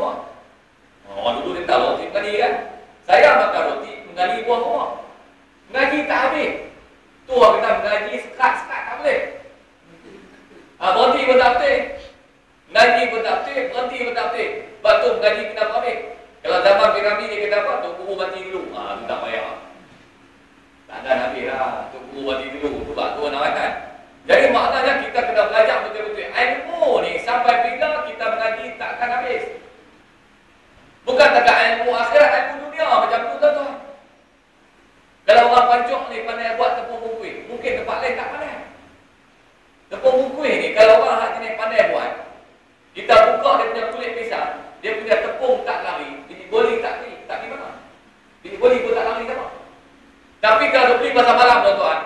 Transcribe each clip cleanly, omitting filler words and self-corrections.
rumah. Orang dulu dia tahu roti mengaji kan. Saya makan roti mengaji buah rumah. Mengaji tak habis. Tu orang kata mengaji sekat-sekat tak boleh. Berhenti pun tak boleh. Mengaji pun tak boleh, berhenti pun tak boleh. Sebab tu mengaji kena habis. Kalau zaman piramid dia kata apa? Tok Guru mati dulu. Tu tak payah. Tak ada habis lah. Tok Guru mati dulu. Tu sebab tu nak kan. Jadi maknanya kita kena belajar betul-betul. Ilmu ni sampai bila kita mengaji tak akan habis. Bukan takat ilmu akhirat, ilmu dunia macam tu tuan-tuan. Kalau orang pancuk ni pandai buat tepung bungkuih, mungkin tempat lain tak pandai. Tepung bungkuih ni kalau orang hak jenis pandai buat, kita buka dia punya kulit pisang, dia punya tepung tak lari, biji goli tak pergi mana. Biji goli pun tak lari sama. Tapi kalau beli pasar malam tuan-tuan,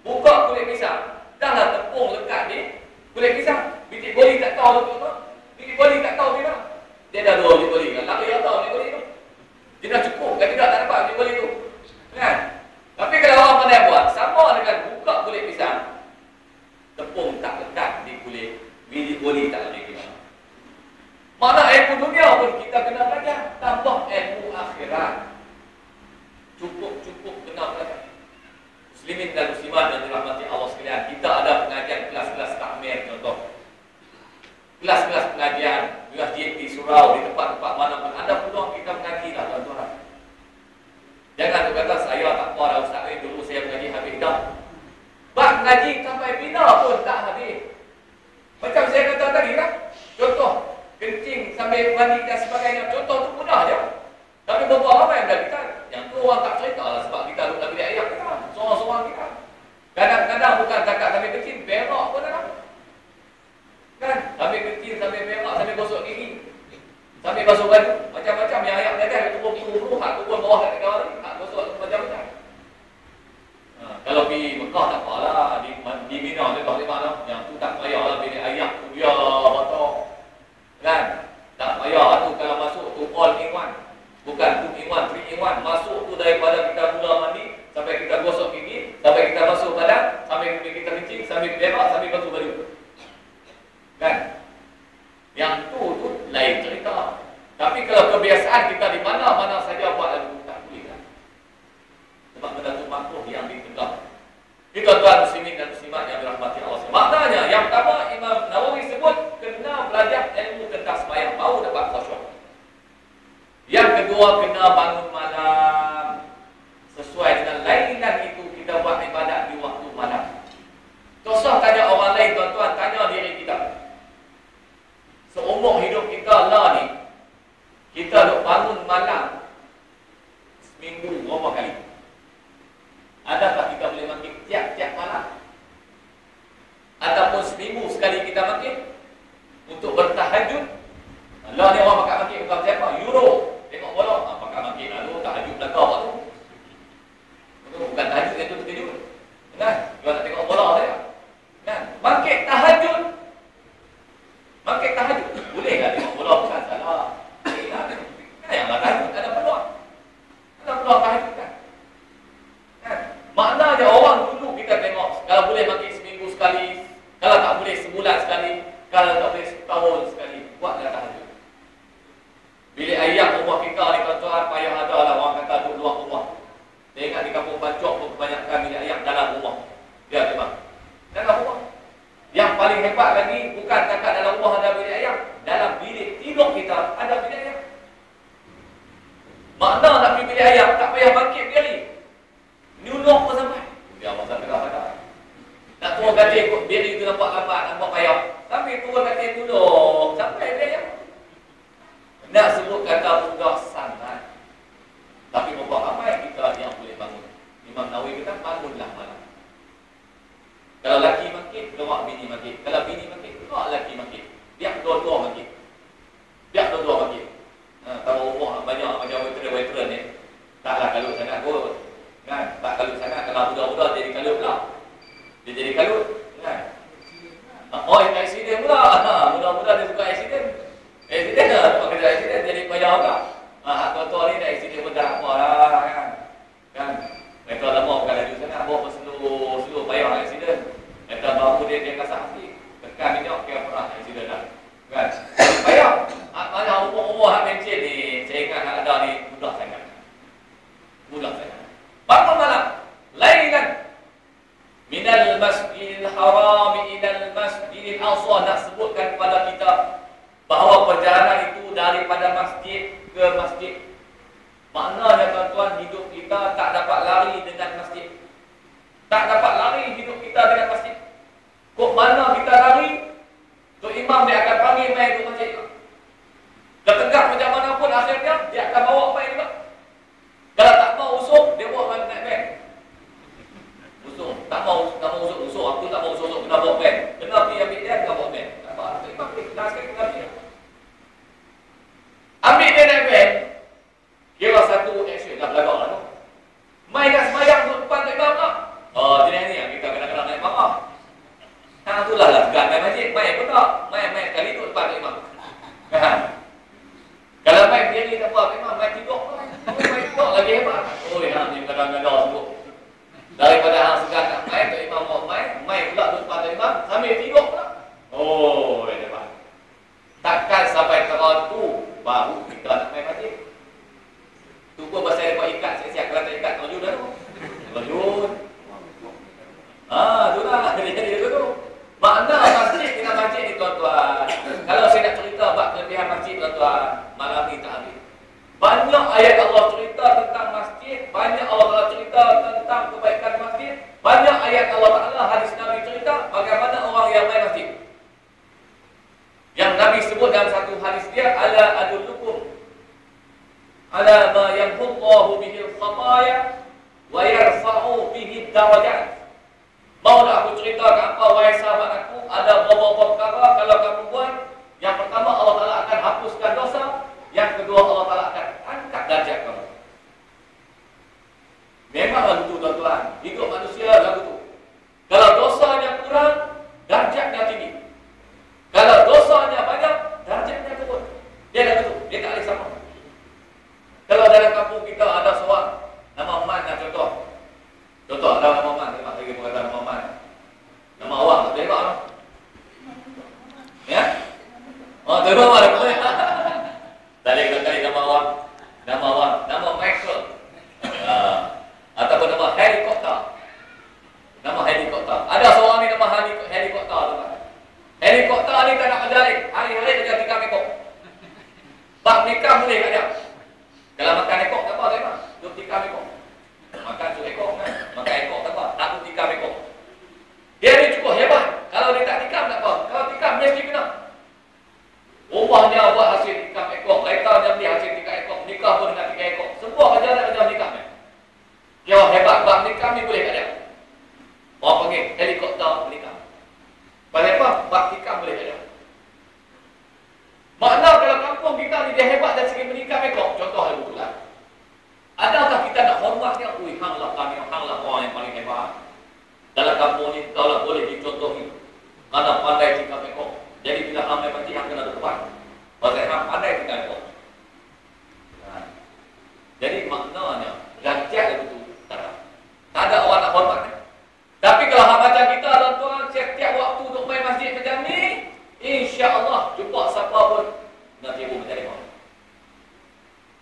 buka kulit pisang, dahlah tepung lekat di kulit pisang. Biji goli tak tahu tuan-tuan. Biji goli tak tahu di mana. Dia dah 2 biji goli kan. Lari tak tahu biji goli tu. Dia dah cukup kan tidak tak dapat biji goli tu. Kan? Tapi kalau orang pandai buat, sama dengan buka kulit pisang, tepung tak lekat di kulit, biji goli tak lari di mana. Mana ilmu dunia pun kita kena belajar, tambah ilmu akhirat. Cukup kena belajar. Muslimin dan muslimat yang dirahmati Allah sekalian, kita ada pengajian kelas-kelas takmir contoh. Kelas-kelas pengajian, masjid di surau, di tempat-tempat mana pun ada peluang kita mengaji lah tuan-tuan. Jangan tu kata saya tak apa dah ustaz ni dulu saya mengaji habis dah. Bak mengaji sampai bila pun tak habis. Macam saya kata tadi lah. Contoh, kencing sambil mandi dan sebagainya. Contoh tu mudah je. Tapi berapa ramai yang dah kita. Yang tu orang tak cerita lah sebab kita duduk dalam bilik ayam kita. Seorang-seorang kita. Kadang-kadang bukan cakap sambil kencing, berak pun ada. Kan? Sambil kencing, sambil berak, sambil gosok gigi. Sambil basuh baju. Macam-macam yang ayam dia kan. Turun-turun, hak turun bawah kat kawal ni. Hak gosok macam-macam. Kalau pergi Mekah tak apalah. Di Mina dia tak boleh mana. Yang tu tak payahlah bilik ayam tu biar batok. Kan? Tak payah tu kalau masuk tu all in one. Bukan 2 in 1, 3 in 1. Masuk tu daripada kita mula mandi sampai kita gosok gigi, sampai kita basuh badan, sampai kita kencing, sampai berak, sampai basuh baju. Kan? Yang tu lain cerita. Tapi kalau kebiasaan kita di mana-mana saja buat lalu tak boleh kan? Sebab benda tu makruh yang ditegak. Kita tuan muslimin dan muslimat yang dirahmati Allah. Maknanya yang pertama Imam Nawawi sebut kena belajar ilmu tentang sembahyang baru dapat khusyuk. Yang kedua kena bangun malam. Sesuai dengan lainan itu kita buat ibadat di waktu malam. Tosah tanya orang lain tuan-tuan, tanya diri kita. Seumur hidup kita lah ni, kita duk bangun malam seminggu berapa kali? Adakah kita boleh makin tiap-tiap malam? Ataupun seminggu sekali kita makin untuk bertahajud? Allah ni orang pakai makin bukan siapa? Euro. Tengok bola, pakai makin lalu tahajud belakang apa tu? Itu bukan tahajud, itu terkejut. Kan? Dia nak tengok bola saja. Kan? Makin tahajud. Makin tahajud. Boleh tak tengok bola bukan salah. Kan yang lah tahajud ada peluang. Ada peluang tahajud kan? Kan? Maknanya orang dulu kita tengok kalau boleh makin seminggu sekali, kalau tak boleh sebulan sekali, kalau tak boleh setahun sekali, buatlah tahajud. Bilik ayam rumah kita ni tuan-tuan payah ada lah orang kata duduk luar rumah. Saya ingat di kampung Pancok pun kebanyakan bilik ayam dalam rumah. Ya memang dalam rumah. Yang paling hebat lagi bukan cakap dalam rumah ada bilik ayam, dalam bilik tidur kita ada bilik ayam. Makna nak pergi bilik ayam tak payah bangkit berdiri. Nyunuh pun sampai. Dia masa tengah-tengah. Nak turun katil ikut berdiri tu nampak lambat, nampak payah. Tapi turun katil duduk sampai bilik ayam. Nak sebut kata mudah sangat. Tapi berapa ramai kita yang boleh bangun. Imam Nawawi kata bangunlah malam. Kalau laki makin, gerak bini makin. Kalau bini makin, gerak laki makin. Biar dua-dua makin. Biar dua-dua makin. Kalau umur banyak macam waiter ni, taklah kalut sangat kot. Kan? Tak kalut sangat. Kalau budak-budak jadi kalut pula. Dia jadi kalut. Kan? Oh, accident pula. Mudah-mudahan dia suka accident. Accident lah. Kalau kerja accident jadi payah pula. Hak tua-tua ni dah accident pun tak apa lah. Kan? Mereka lama bukan laju sangat. Bawa slow payah accident. Mereka baru dia kasar sikit. Tekan minyak kira perah accident lah. Kan? semua hak mencin ni, saya ingat hak ada ni mudah sangat. Mudah sangat. Bangun malam, lailan minal masjidil haram ila al masjidil aqsa, nak sebutkan kepada kita bahawa perjalanan itu daripada masjid ke masjid. Maknanya tuan-tuan, hidup kita tak dapat lari dengan masjid. Tak dapat lari hidup kita dengan masjid. Kok mana kita lari, Tok Imam dia akan panggil main ke masjid. Ketegak macam mana pun akhirnya dia akan bawa main juga. Kalau tak mau usung, dia bawa main naik main. Usung, tak mau usung, aku tak mau usung, kena bawa main. Kena pergi ambil dia, kena bawa main. Tak apa, Tok Imam ni, dah sekali kena pergi. Ambil dia naik main, kira satu action dah belakang lah tu. Main kat semayang tu depan Tok Imam tak? Oh, jenis ni yang kita kena naik marah. Hang itulah lah, bukan main masjid, main pun tak. Main sekali tu depan Tok Imam. Kan? Kalau main dia ni tak apa, Tok Imam main tidur. Main tidur lagi hebat. Oh, hang ni kadang-kadang sebut. Daripada hang segan nak main, Tok Imam mau main pula tu depan Tok Imam, sambil tidur pula. Oh, hebat. Takkan sampai tahun tu baru kita nak main masjid. Tu pun pasal dia buat ikat siap-siap. Kalau tak ikat, terjun dah tu. Terjun. Itulah. Jadi tu. Makna masjid dengan masjid ni tuan-tuan. Kalau saya nak cerita bab kelebihan masjid tuan-tuan, malam ni tak habis. Banyak ayat Allah cerita tentang masjid, banyak Allah cerita tentang kebaikan masjid, banyak ayat Allah Ta'ala, hadis Nabi cerita bagaimana orang yang main masjid. Yang Nabi sebut dalam satu hadis dia, ala adullukum ala ma yamhullahu bihi al-khataya wa yarfa'u bihi darajat. Mau nak aku ceritakan apa, wahai sahabat aku, ada beberapa perkara kalau kamu buat. Yang pertama, Allah Ta'ala akan hapuskan dosa. Yang kedua, Allah Ta'ala akan angkat darjat kamu. Memanglah begitu tuan-tuan, hidup manusia lah begitu. Kalau dosanya kurang, darjatnya tinggi. Kalau dosanya banyak, darjatnya turun. Dia dah begitu, dia tak boleh sama. Kalau dalam kampung kita ada seorang nama Man lah contoh. Contoh ada nama Man, terima lagi berkata nama Man. Nama awak tak tengok lah. Ya? Oh, terima awak dah. Tak boleh kata nama awak. Nama Michael. Ataupun nama helikopter. Nama helikopter. Ada seorang ni nama helikopter tu. Helikopter ni tak nak berjalan. Hari-hari dia tinggal ekor. Bak nikah boleh kat dia. Kalau makan ekor tak apa, tak apa. Duk tikam ekor. Makan tu ekor kan. Makan ekor tak apa. Tak duk tikam ekor. Dia ni cukup hebat. Kalau dia tak tikam tak apa. Kalau tikam mesti kena. Rumahnya buat hasil tikam ekor. Kereta dia beli hasil tikam ekor. Nikah pun dengan tikam ekor. Semua kerja nak kerja nikah ni. Dia hebat. Bak nikah ni boleh kat dia. Orang panggil helikopter nikah. Pasal apa? Bak tikam boleh kat dia. Makna kalau kampung kita ni dia hebat dari segi menikam ekor. Contoh hari betulan. Adakah kita nak hormat dia? Ui, hanglah kami, hanglah orang yang paling hebat. Dalam kampung ni, kalau boleh dicontohi. Kerana pandai tikam ekor. Jadi bila hang main mati, hang kena depan. Pasal hang pandai tikam ekor. Jadi maknanya, darjat dia betul. Tak ada orang nak hormat. Tapi kalau hang macam kita, tuan-tuan, setiap waktu untuk main masjid macam ni, insya-Allah jumpa siapa pun nak tipu menjadi orang.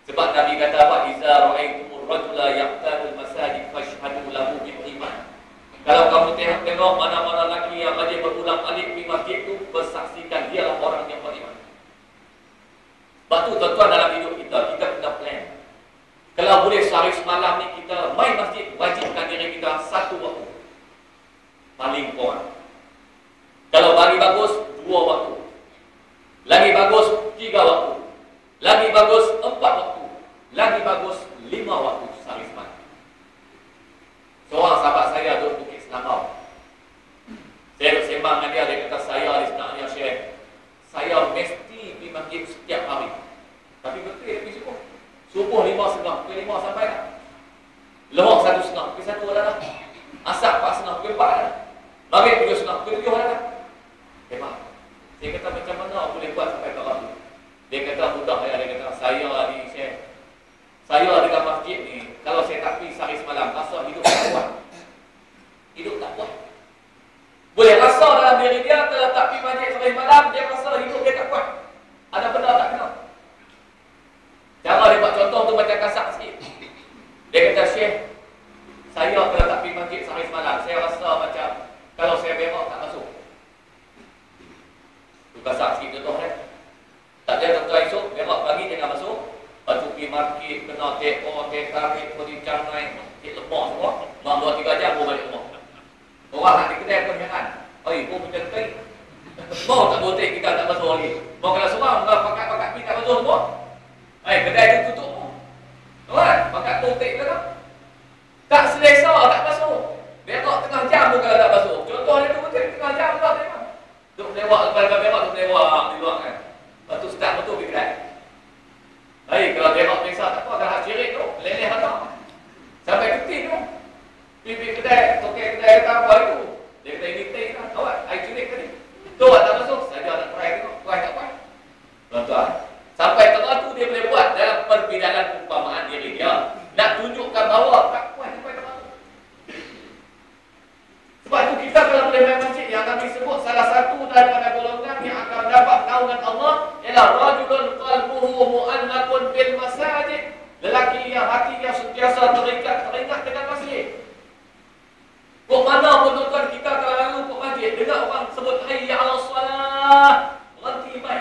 Sebab Nabi kata apa? Iza ra'aitumur rajula yaqtalul masajid fashhadu lahu bil iman. Kalau kamu tengok mana-mana lelaki yang rajin berulang-alik di masjid itu, bersaksikan dialah orang yang beriman. Sebab tu tuan-tuan, dalam hidup kita kena plan. Kalau boleh sehari semalam ni kita main masjid, wajibkan diri kita satu waktu. Paling kurang. Kalau bagi bagus, 2 waktu. Lagi bagus, 3 waktu. Lagi bagus, 4 waktu. Lagi bagus, 5 waktu sehari semalam. Seorang sahabat saya duduk Bukit Selangau. Saya sembang dengan dia kata saya di sebenarnya Syekh, saya mesti pergi masjid setiap hari. Tapi betul dia pergi subuh. Subuh 5.30, pukul 5 sampai dah. Lohor 1.30, pukul 1 dah. Asar 4.30, pukul 4 dah. Maghrib 3.30, pukul 7 dah. Hebat. Dia kata macam mana boleh buat sampai ke waktu? Dia kata mudah ya. Dia kata saya ni Syekh, saya dengan masjid ni, kalau saya tak pergi sehari semalam, rasa hidup tak kuat. Hidup tak kuat. Boleh rasa dalam diri dia, kalau tak pergi masjid sehari semalam, dia rasa hidup dia tak kuat. Ada benda tak kena. market, kena TO, tarik, pergi canai, lemak semua. Mak 2-3 jam baru balik rumah. Orang nak di kedai pun jangan. Oi, pun macam tu. Mau tak botek kita tak basuh lagi. Mau kalau seorang pakat-pakat pergi tak basuh semua. Kedai tu tutup pun. Tuan, pakat botek ke tak? Tak selesa, tak basuh. Berak tengah jam pun kalau tak basuh. Contoh dia tu botek tengah jam tak memang. Duk lewat lepas berak tu lewat di luar kan. Lepas tu start betul pergi kedai. Kalau berak biasa tak apa, kalau hak cirit tu, leleh patah. Sampai ketik tu. Pergi kedai, tokek kedai kata apa itu? Dia kata ini teh kan. Awak, air cirit tadi. Tu awak tak masuk, saja nak try tengok. Try tak try. Tuan-tuan, sampai tengah tu dia boleh buat dalam perbincangan umpamaan diri dia. Nak tunjukkan bahawa tak kuat sampai tengah tu. Sebab tu kita kalau boleh main masjid yang Nabi sebut salah satu daripada golongan yang akan dapat naungan Allah ialah rajulun qalbuhu mu'allaqun bil masajid. Lelaki yang hatinya sentiasa teringat dengan masjid. Kok mana pun tuan-tuan kita kalau lalu ke masjid dengar orang sebut hayya 'alas solah, berhenti mai.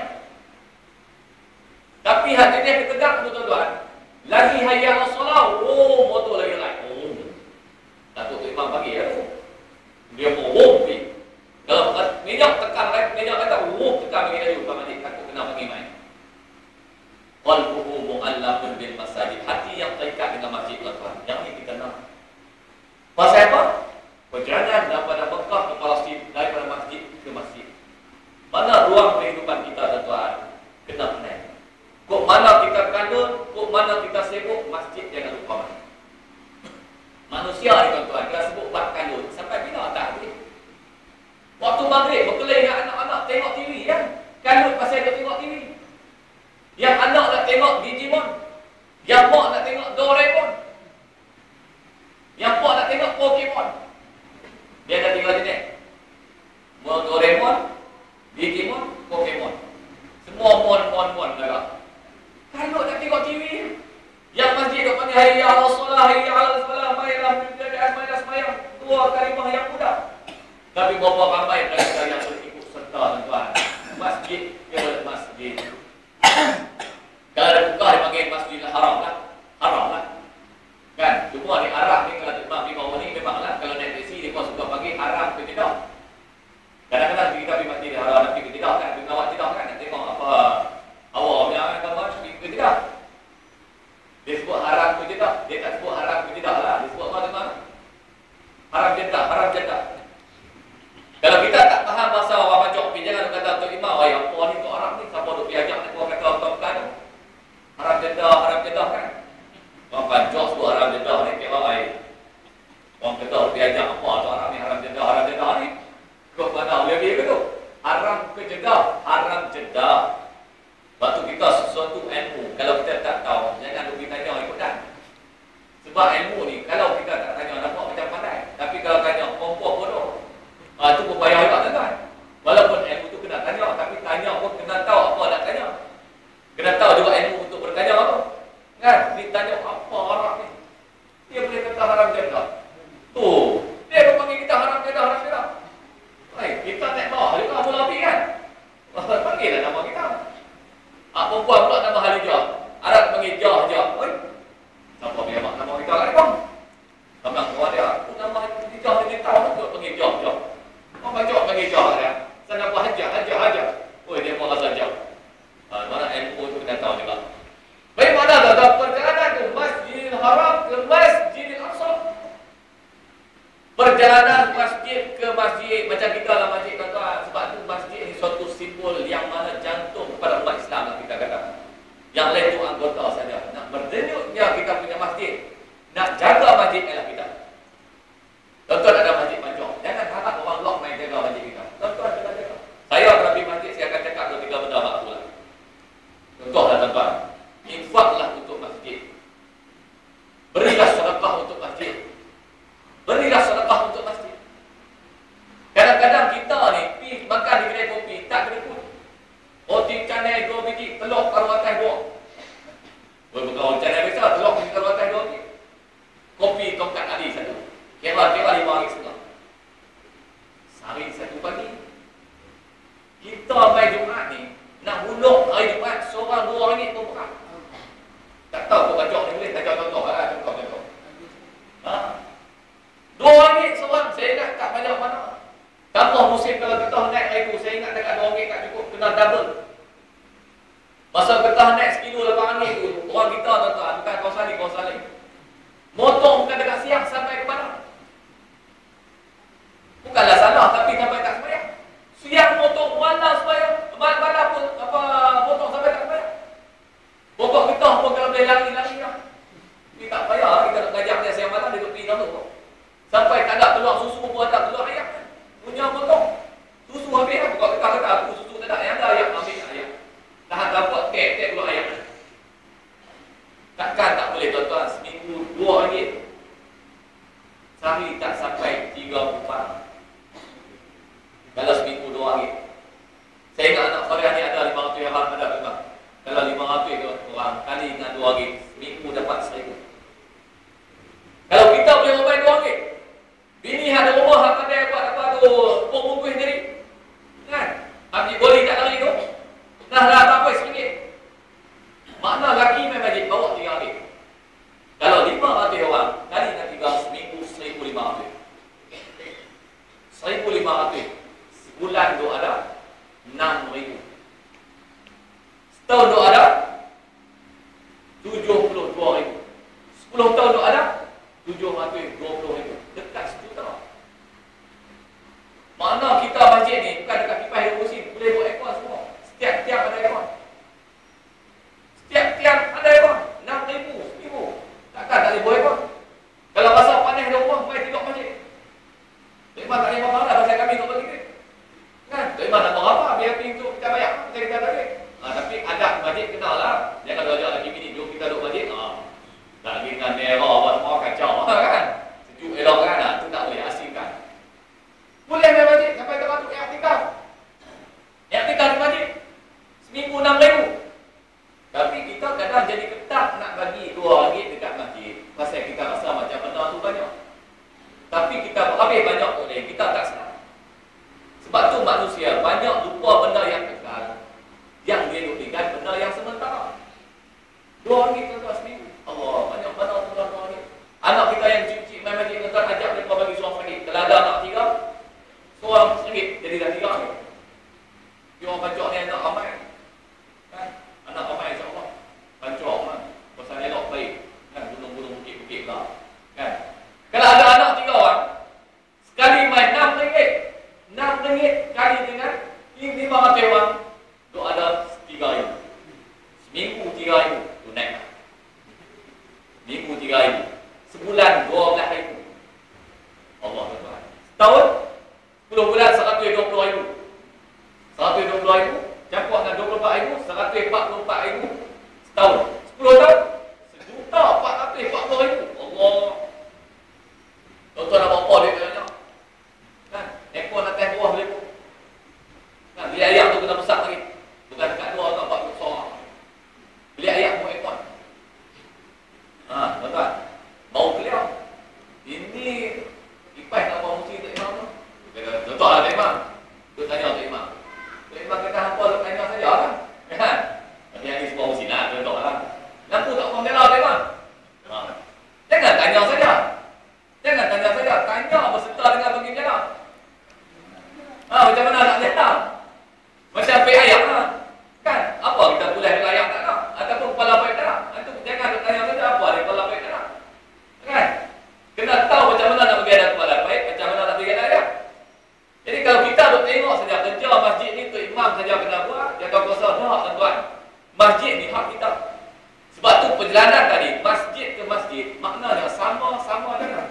Tapi hati dia ketegak tuan-tuan. Lagi hayya 'alas solah, motor lagi lain. Datuk tu imam pagi ya tu. Dia mau pergi. Kalau minyak tekan lagi, minyak kata tekan lagi lagi ke masjid takut kena pergi mai. Qalbuhu mu'allaqun bil masajid. Hati yang terikat dengan masjid tuan-tuan. Yang ini kita nak. Pasal apa? Perjalanan daripada Mekah ke Palestin, daripada masjid ke masjid. Mana ruang kehidupan kita tuan-tuan? Kena pening. Kok mana kita kandung, kok mana kita sibuk, masjid jangan lupa masjid. Manusia ni tuan-tuan, dia sebut buat kandung. Sampai bila tak habis? Waktu maghrib, berkeliling dengan anak-anak tengok TV kan? Kandung pasal dia tengok TV. Yang anak nak tengok Digimon. Yang mak nak tengok Doraemon. Yang mak nak tengok Pokemon. Dia ada 3 jenis. Doraemon, Digimon, Pokemon. Semua mon dah. Kalau nak tengok TV, yang masjid dok panggil hayya 'alas solah, hayya 'alas falah, mailah sembahyang. 2 kalimah yang mudah. Tapi berapa ramai mereka yang berikut serta tuan-tuan. Masjid ke masjid. Kalau ada buka dipanggil Masjidil Haram lah. Kan? Cuma di Arab ni kalau imam di bawah ni memanglah kalau naik taksi dia pun suka panggil haram ke tidak. Kadang-kadang kita pergi Masjidil Haram nak pergi ke tidak kan? Pergi awak tidak kan? Nak tengok apa awak punya gambar pergi ke tidak. Dia sebut haram ke tidak. Dia tak sebut haram ke tidak lah. Dia sebut apa tuan-tuan? Haram jedak. Kalau kita tak faham bahasa orang macam ni, jangan kata Tok Imam, apa ni Tok Arab ni, siapa duk diajak ni, kau kata Tok Kan. Haram jedah kan. Orang pancok sebut haram jedah ni, kira air. Orang kata diajak apa Tok Arab ni, haram jedah ni. Kau mana boleh pergi ke tu? Haram ke jedah? Haram jedah. Sebab tu kita sesuatu ilmu, kalau kita tak tahu, jangan pergi tanya ikutan. Sebab ilmu ni, kalau kita tak tanya, nampak macam pandai. Tapi kalau tanya, kompok bodoh. Itu berbahaya juga tuan-tuan. Walaupun ilmu tu kena tanya, tapi tanya pun kena tahu apa nak tanya. Kena tahu juga ilmu untuk bertanya apa. Kan? Ni tanya apa Arab ni? Dia boleh kata haram jedah. Dia pun panggil kita haram jedah. Kita tak tahu juga Abu Labi kan? Panggil lah nama kita. Perempuan pula nama Halijah. Arab panggil Jah. Siapa punya nama kita kan bang? Tambah kawan dia. Nama Halijah dia tahu tu panggil Jah. Orang baca panggil Jah dia. Sana buat hajar. Dia buat hajar. Mana ilmu tu kita tahu juga. Baik mana dah perjalanan tu Masjidil Haram ke Masjidil Aqsa. Perjalanan masjid ke masjid macam kita lah masjid tuan-tuan. Sebab tu masjid ni suatu simbol yang mana jantung kepada umat Islam lah kita kata. Yang lain tu anggota saja. Nak berdenyutnya kita punya masjid. Nak jaga masjid ialah kita. Tuan-tuan ada masjid pancong. Jangan harap orang luar main jaga masjid kita. Tuan-tuan kita jaga. Saya akan pergi masjid, saya akan cakap 2-3 benda makhluk lah. Contohlah tuan-tuan. Infaklah untuk masjid. Berilah sedekah untuk masjid. Kadang-kadang kita ni pergi makan di kedai kopi, tak kena pun. Roti canai 2 biji, telur taruh atas 2. Bukan roti canai biasa, telur taruh atas 2 biji. Kopi tongkat boleh lari-lari lah. Ini tak payah kita nak ngajak dia siang malam dia duduk pergi dalam tu. Sampai tak ada keluar susu pun ada keluar ayam. Punya potong. Susu habis lah. Bukan kata aku susu tak ada. Yang ada ayam ambil ayam. Tahan dapat tek keluar ayam. Takkan tak boleh tuan-tuan. Seminggu 2 ringgit. Sehari tak sampai 3-4. Kalau seminggu 2 ringgit. Saya ingat anak saya ni ada 500 yang ada memang. Kalau 500 tu orang kali dengan 2 ringgit. Seminggu dapat 1,000. Kalau kita boleh ramai 2 ringgit. Bini ada rumah hak pandai buat apa tu, bungkus sendiri. Kan? Ambil goli tak lari tu. Dah tak apa RM1. Makna laki main majlis bawa 3 ringgit. Kalau 500 orang kali dengan 3 seminggu 1,500. 1,500. Sebulan tu ada 6,000. Setahun tu ada 72,000. 10 tahun tu ada 720,000. Dekat sejuta. Mana kita masjid ni bukan dekat kipas hidung musim, boleh buat aircon semua. Setiap tiap ada aircon. Setiap tiap ada aircon. 6,000, 1,000. Takkan tak boleh buat aircon. Kalau pasal panas di rumah, mai tidur masjid. Memang tak boleh marah dah pasal kami duduk bagi. Kan? Memang nak marah apa? Biar pintu kita bayar. Kita bagi. Tapi adat masjid kenal lah. Jangan kalau ajak lagi bini, jom kita duduk masjid. Lagi dengan merah apa semua kacau kan? Sejuk elok kan? Itu tak boleh asingkan. Boleh main masjid sampai terbatuk i'tikaf. I'tikaf di masjid seminggu 6,000. Tapi kita kadang jadi ketat nak bagi 2 ringgit dekat masjid. Pasal kita rasa macam benda tu banyak. Tapi kita habis banyak boleh, kita tak senang. Sebab tu manusia banyak lupa benda yang kekal. Yang dia duktikan benda yang sementara. 2 ringgit tuan-tuan seminggu. Allah, banyak benda tu 2 ringgit. Anak kita yang cik-cik main masjid tuan-tuan ajak mereka bagi seorang ringgit. Kalau ada anak 3, seorang ringgit jadi dah 3 ringgit. Dia orang pancok ni anak ramai. Kan? Anak ramai insya-Allah. Pancok kan. Pasal elok baik. Kan gunung-gunung bukit-bukit lah. Kan? Kalau ada anak 3 orang, sekali main 6 ringgit. 6 ringgit kali dengan 500 orang, tu ada 3,000. Seminggu 3,000. Tu naik. Minggu 3,000. Sebulan 12,000. Allah Tuhan. Setahun 10 bulan 120,000. 120,000 campur dengan 24,000, 144,000 setahun. 10 tahun 1,440,000. Allah. Tuan-tuan nak bawa duit banyak. Kan? Ekor atas bawah boleh pun. Kan? Beli ayam tu kena besar lagi. Bukan dekat 2 atau 4 besar. Beli ayam pun ekor. Tuan-tuan. Bau keliau. Ini kipas nak bawa musim Tok Imam tu. Tuan-tuan lah Tok Imam. Tu tanya Tok Imam. Tok Imam kata hampa Tok Imam saja kan? Kan? Yang ni semua musim nak. Tuan-tuan lah. Lampu tak pernah merah Tok Imam. Jangan tanya saja. Jangan tanya saja. Tanya berserta dengan bagi merah. Macam mana nak merah? Macam pek ayam lah. Kan? Apa kita boleh ayam tak nak? Ataupun kepala pek tak nak? Itu jangan tanya saja apa dia kepala pek tak nak. Kan? Kena tahu macam mana nak bagi ada kepala pek, macam mana nak bagi ada ayam. Jadi kalau kita duk tengok saja kerja masjid ni tu imam saja kena buat, jaga kuasa dah tuan-tuan. Masjid ni hak kita. Sebab tu perjalanan tadi masjid ke masjid maknanya sama-sama dengan.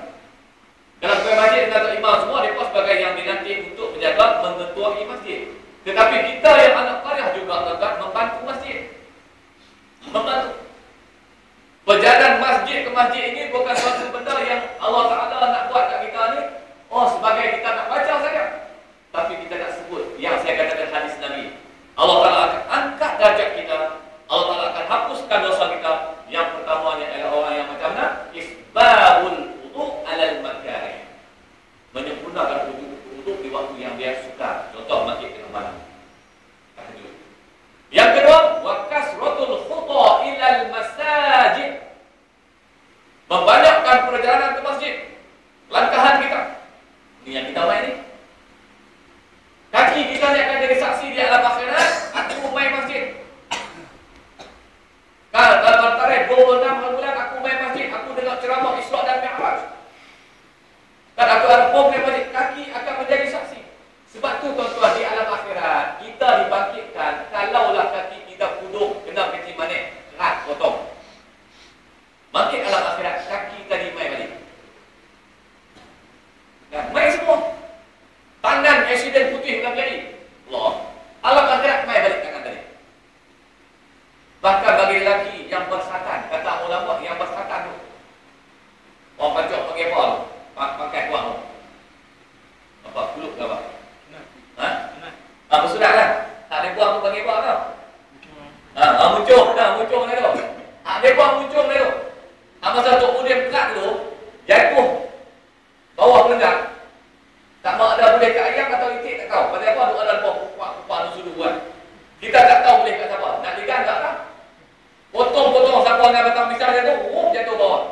Dalam kuih masjid dengan Tok Imam semua mereka sebagai yang dilantik untuk menjaga mengetuai masjid. Tetapi kita yang anak payah juga tuan-tuan membantu masjid. Membantu. Perjalanan masjid ke masjid ini bukan suatu benda yang Allah Ta'ala nak buat kat kita ni. Sebagai kita nak baca saja. Tapi kita nak sebut yang saya katakan hadis Nabi. Allah Ta'ala akan angkat darjat kita. Allah Ta'ala akan hapuskan dosa kita. Yang pertamanya adalah orang yang macam mana? Isbahul wudu' alal makarih. Menyempurnakan wudu' di waktu yang dia suka. Contoh masjid tengah malam. Yang kedua, dia buang muncul dia tu. Masa Tok Udin pekat tu, jatuh bawah pelegang. Tak mak ada boleh kat ayam atau itik tak tahu. Pasal apa? Ada kupak-kupak tu sudu buat. Kita tak tahu boleh kat siapa. Nak ligan tak lah. Potong-potong siapa dengan batang pisang dia tu, jatuh bawah.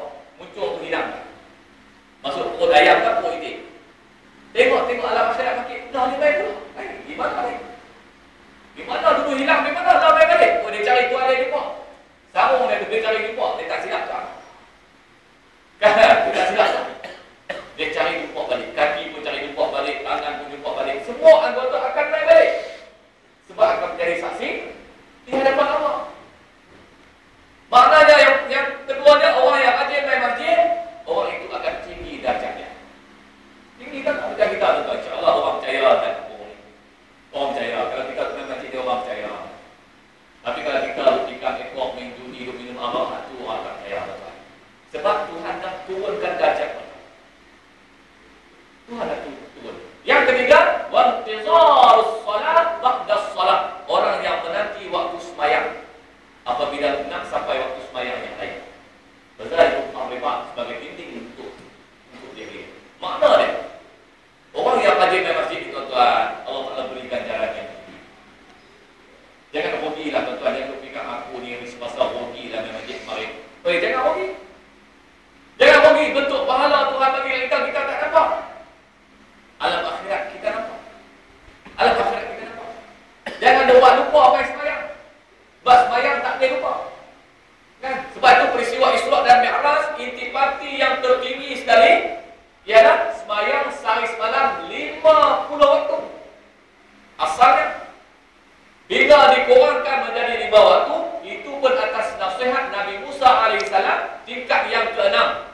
Muncul tu hilang. Masuk perut ayam ke perut itik. Tengok alam masyarakat makin. Dah dia baik pula. Gimana ni? Gimana dulu hilang? Gimana dah baik balik? Oh dia cari tuan dia jumpa. Sarung dia tu dia cari jumpa. Dia tak silap tak? Kan? Dia tak silap tak? Dia cari jumpa balik. Kaki pun cari jumpa balik. Tangan pun jumpa balik. Semua anggota akan baik balik. Sebab akan menjadi saksi di hadapan Allah. Maknanya yang keduanya orang yang rajin main masjid, orang itu akan tinggi darjatnya. Tinggi kan macam kita tu, insya-Allah orang percaya dan orang percaya. Kalau kita main masjid dia orang percaya. Tapi kalau kita ikan ekor main judi, minum arak, itu orang tak percaya. Sebab Tuhan dah turunkan darjat. Tuhan dah turun. Yang ketiga, wantizarus salat ba'da salat. Orang yang menanti waktu sembahyang. Apabila nak sampai waktu sembahyang yang lain. Betul itu memang sebagai dinding untuk dia. Makna dia. Orang yang rajin main masjid itu tuan-tuan, Allah Taala berikan jalan yang tinggi. Jangan rugilah tuan-tuan, jangan fikir aku ni semasa rugilah main masjid kemarin. Jangan rugi. Jangan rugi bentuk pahala Tuhan bagi kita tak dapat. Alam akhirat kita nampak. Alam akhirat kita nampak. Jangan lupa apa yang sembahyang. Sebab sembahyang tak boleh lupa. Kan? Sebab itu peristiwa Isra dan Mi'raj intipati yang tertinggi sekali ialah sembahyang sehari semalam 50 waktu. Asalnya bila dikurangkan menjadi 5 waktu, itu pun atas nasihat Nabi Musa alaihissalam tingkat yang ke-6.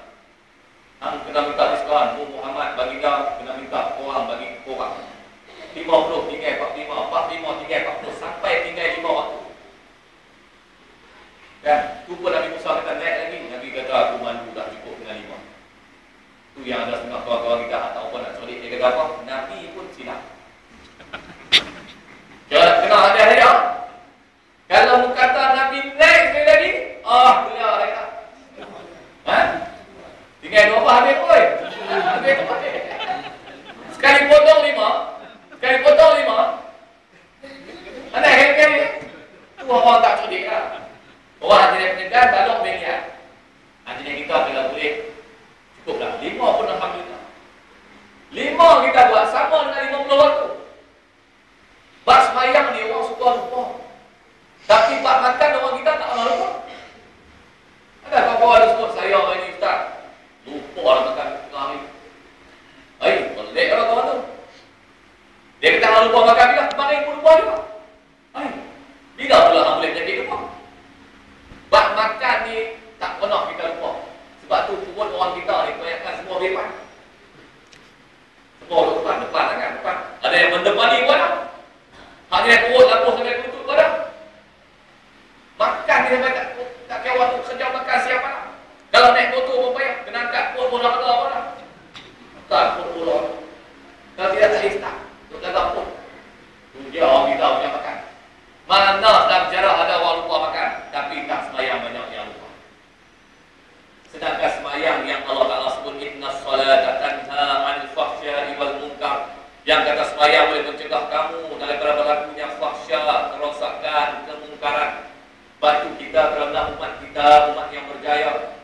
Hang kena minta diskaun, Muhammad bagi kau kena minta orang bagi korang 50 tinggal 45, 45 tinggal 40 sampai tinggal 5 waktu. Kan? Tu pun Nabi Musa kata naik lagi. Nabi kata aku mandu dah cukup dengan 5. Tu yang ada setengah kawan-kawan kita tak tahu apa nak colik. Dia kata apa? Nabi pun silap. Kena hadiah-hadiah. Kalau kata Nabi naik sekali lagi, kuliah lagi. Tinggal 2 habis pun. Habis tu habis. Sekali potong 5. Sekali potong 5. Mana kali-kali? Tu orang tak cerdik lah. Orang hati dia pendekan, balok biliar. Hati kita bila boleh, cukuplah. 5 pun alhamdulillah. 5 kita buat sama dengan 50 waktu. Bak semayang ni orang suka lupa. Tapi bak makan orang kita tak pernah lupa. Ada kawan-kawan ada sebut, saya hari ni Ustaz, lupa lah makan tengah hari. Pelik lah kawan tu. Dia kata hang lupa makan bila? Kemarin pun lupa juga. Bila pula hang boleh jadi lupa? Bak makan ni tak pernah kita lupa. Sebab tu pun orang kita ni kebanyakan semua depan. Semua depan kan? Depan. Ada yang mendepani pun lah. Hak ni perut lapus sampai lutut pun dah. Makan ni sampai tak kira waktu kerja makan siapa lah. Kalau naik motor pun payah. Kena angkat pun dah kata apa lah. Tak pun pula. Kalau tidak tak start. Untuk jaga pun. Dia orang kita punya makan. Mana dalam sejarah ada orang lupa makan. Tapi tak sembahyang banyak yang lupa. Sedangkan sembahyang yang Allah Ta'ala sebut inna salata tanha 'anil fahsya'i wal munkar. Yang kata sembahyang boleh mencegah kamu daripada berlakunya fahsya, kerosakan, kemungkaran. Batu kita kerana umat kita, umat yang berjaya,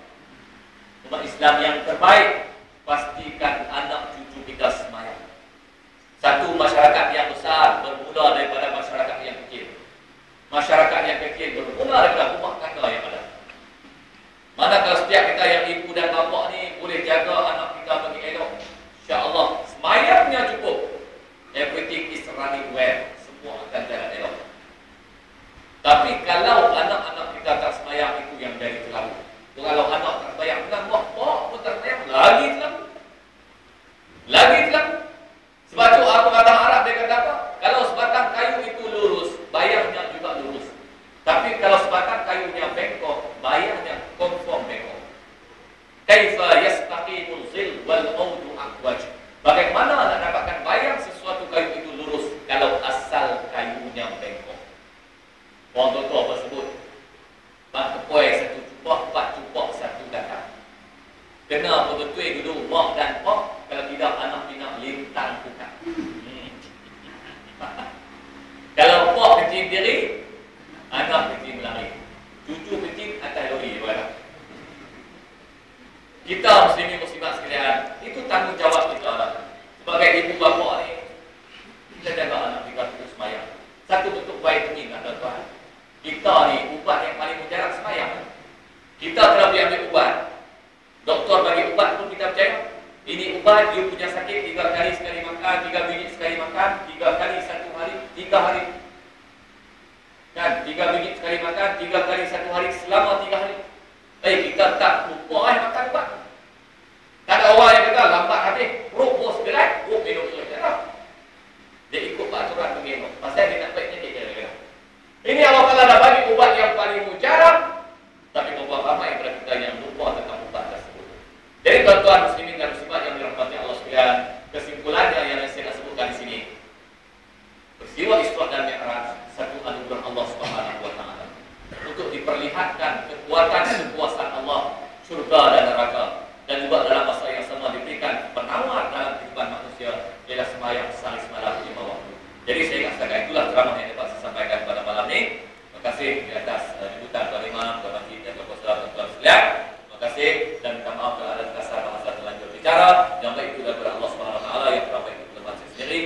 umat Islam yang terbaik, pastikan anak cucu kita sembahyang. Satu masyarakat yang besar bermula daripada masyarakat yang kecil. Masyarakat yang kecil bermula daripada rumah tangga yang ada. Manakala setiap kita yang ibu dan bapa ni boleh jaga anak kita bagi elok, insya-Allah sembahyangnya cukup. Everything is running well. Semua akan jalan elok. Tapi kalau anak-anak kita tak sembahyang, itu yang jadi terlalu. Kalau anak tak sembahyang, dengan mak pun tak sembahyang, lagi terlalu. Lagi terlalu. Sebab tu aku kata Arab dia kata apa? Kalau sebatang kayu itu lurus, bayangnya juga lurus. Tapi kalau sebatang kayunya bengkok, bayangnya confirm bengkok. Kaifa yastaqimul zil wal audu aqwaj. Bagaimana nak dapatkan bayang sesuatu kayu itu lurus kalau asal kayunya bengkok? Orang tua apa sebut? Bak kepoi satu jumpa Kita kena pergi ambil ubat. Doktor bagi ubat pun kita percaya. Ini ubat, dia punya sakit 3 kali sekali makan, 3 biji sekali makan, 3 kali 1 hari, 3 hari. Kan, 3 biji sekali makan, 3 kali 1 hari selama 3 hari. Kita tak lupa makan ubat. Tak ada orang yang kata lambat habis, perut bos gelap, minum terus. Dia ikut peraturan pengenok. Pasal dia nak baiknya dia kira-kira. Ini Allah Ta'ala dah bagi ubat yang paling mujarab. Tapi beberapa ramai daripada kita yang lupa tentang ubat tersebut. Jadi tuan-tuan muslimin dan muslimat yang dirahmati Allah sekalian, kesimpulannya yang saya nak sebutkan di sini. Peristiwa Isra dan Mi'raj satu anugerah Allah Subhanahu wa taala untuk diperlihatkan kekuasaan Allah, surga dan neraka. Dan juga dalam masa yang sama diberikan penawar dalam kehidupan manusia ialah sembahyang salis malam 5 waktu. Jadi saya ingatkan itulah ceramah yang dapat saya sampaikan pada malam ini. Terima kasih di atas jemputan Tuan Imam, Tuan Masjid dan Tuan Salam dan Tuan sekalian. Terima kasih dan minta maaf kalau ada kesalahan masa terlanjur bicara. Yang baik itu daripada Allah Subhanahu wa taala, yang terbaik itu daripada saya sendiri.